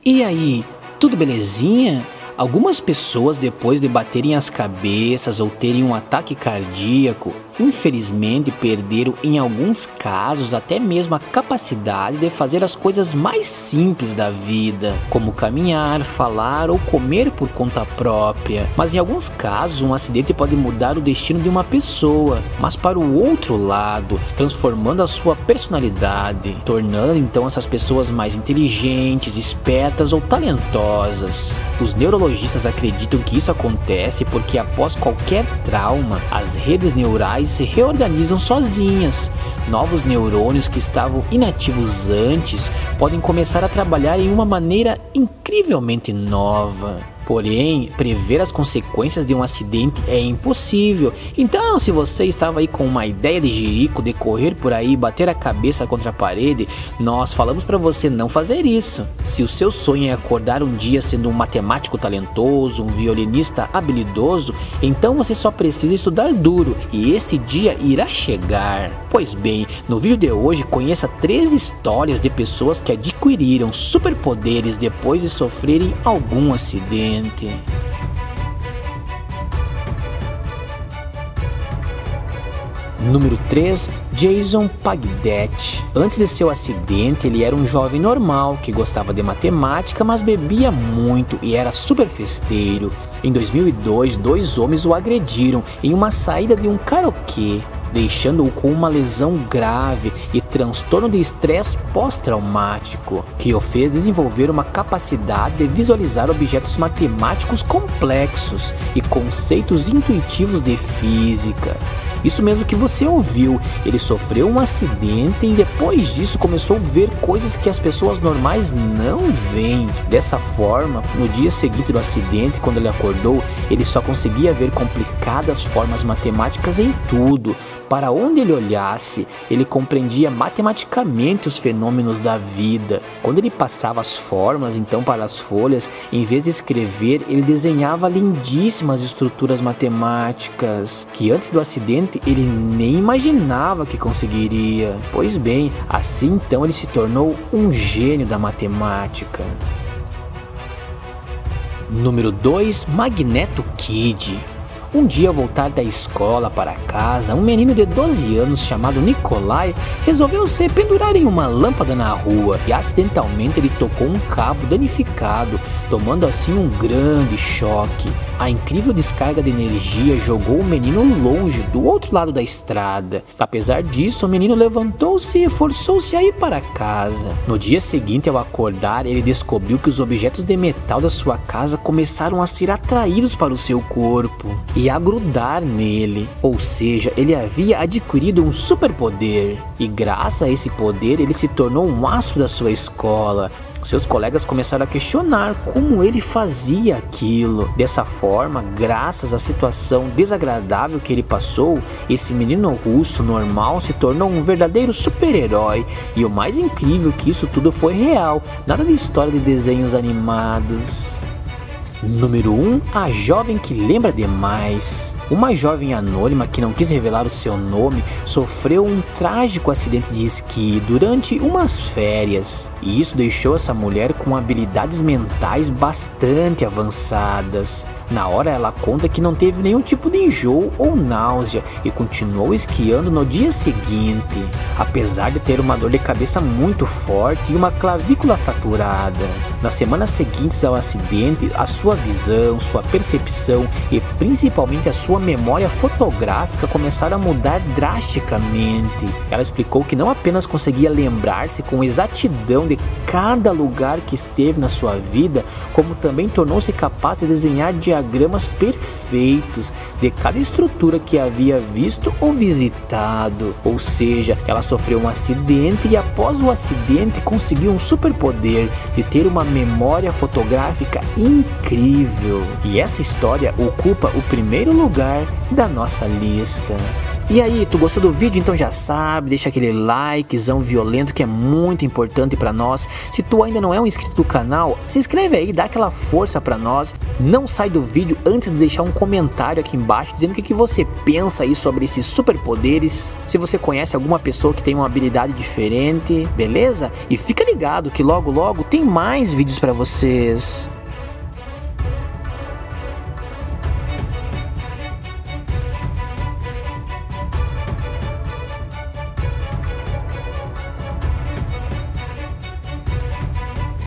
E aí, tudo belezinha? Algumas pessoas, depois de baterem as cabeças ou terem um ataque cardíaco, infelizmente perderam em alguns casos até mesmo a capacidade de fazer as coisas mais simples da vida, como caminhar, falar ou comer por conta própria. Mas em alguns casos um acidente pode mudar o destino de uma pessoa, mas para o outro lado, transformando a sua personalidade, tornando então essas pessoas mais inteligentes, espertas ou talentosas. Os neurologistas acreditam que isso acontece porque após qualquer trauma, as redes neurais se reorganizam sozinhas. Novos neurônios que estavam inativos antes podem começar a trabalhar em uma maneira incrivelmente nova. Porém, prever as consequências de um acidente é impossível. Então, se você estava aí com uma ideia de jirico, de correr por aí e bater a cabeça contra a parede, nós falamos para você não fazer isso. Se o seu sonho é acordar um dia sendo um matemático talentoso, um violinista habilidoso, então você só precisa estudar duro e este dia irá chegar. Pois bem, no vídeo de hoje conheça 3 histórias de pessoas que adquiriram superpoderes depois de sofrerem algum acidente. Número 3, Jason Pagdet. Antes de seu acidente, ele era um jovem normal que gostava de matemática, mas bebia muito e era super festeiro. Em 2002, 2 homens o agrediram em uma saída de um karaokê, deixando-o com uma lesão grave e transtorno de estresse pós-traumático, que o fez desenvolver uma capacidade de visualizar objetos matemáticos complexos e conceitos intuitivos de física. Isso mesmo que você ouviu, ele sofreu um acidente e depois disso começou a ver coisas que as pessoas normais não veem. Dessa forma, no dia seguinte do acidente, quando ele acordou, ele só conseguia ver complicadas formas matemáticas em tudo. Para onde ele olhasse, ele compreendia matematicamente os fenômenos da vida. Quando ele passava as fórmulas então para as folhas, em vez de escrever, ele desenhava lindíssimas estruturas matemáticas que antes do acidente ele nem imaginava que conseguiria. Pois bem, assim então ele se tornou um gênio da matemática. Número 2, Magneto Kid. Um dia, ao voltar da escola para casa, um menino de 12 anos chamado Nikolai resolveu se pendurar em uma lâmpada na rua e acidentalmente ele tocou um cabo danificado, tomando assim um grande choque. A incrível descarga de energia jogou o menino longe, do outro lado da estrada. Apesar disso, o menino levantou-se e forçou-se a ir para casa. No dia seguinte, ao acordar, ele descobriu que os objetos de metal da sua casa começaram a ser atraídos para o seu corpo e a grudar nele, ou seja, ele havia adquirido um superpoder e graças a esse poder ele se tornou um astro da sua escola. Seus colegas começaram a questionar como ele fazia aquilo. Dessa forma, graças à situação desagradável que ele passou, esse menino russo normal se tornou um verdadeiro super-herói. E o mais incrível é que isso tudo foi real, nada de história de desenhos animados. Número 1, a jovem que lembra demais. Uma jovem anônima que não quis revelar o seu nome sofreu um trágico acidente de esqui durante umas férias. E isso deixou essa mulher com habilidades mentais bastante avançadas. Na hora ela conta que não teve nenhum tipo de enjoo ou náusea e continuou esquiando no dia seguinte, apesar de ter uma dor de cabeça muito forte e uma clavícula fraturada. Nas semanas seguintes ao acidente, a sua visão, sua percepção e principalmente a sua memória fotográfica começaram a mudar drasticamente. Ela explicou que não apenas conseguia lembrar-se com exatidão de cada lugar que esteve na sua vida, como também tornou-se capaz de desenhar diagramas perfeitos de cada estrutura que havia visto ou visitado. Ou seja, ela sofreu um acidente e após o acidente conseguiu um superpoder de ter uma memória fotográfica incrível. E essa história ocupa o primeiro lugar da nossa lista. E aí, tu gostou do vídeo? Então já sabe, deixa aquele likezão violento que é muito importante pra nós. Se tu ainda não é um inscrito do canal, se inscreve aí, dá aquela força pra nós. Não sai do vídeo antes de deixar um comentário aqui embaixo dizendo o que você pensa aí sobre esses superpoderes. Se você conhece alguma pessoa que tem uma habilidade diferente, beleza? E fica ligado que logo logo tem mais vídeos pra vocês.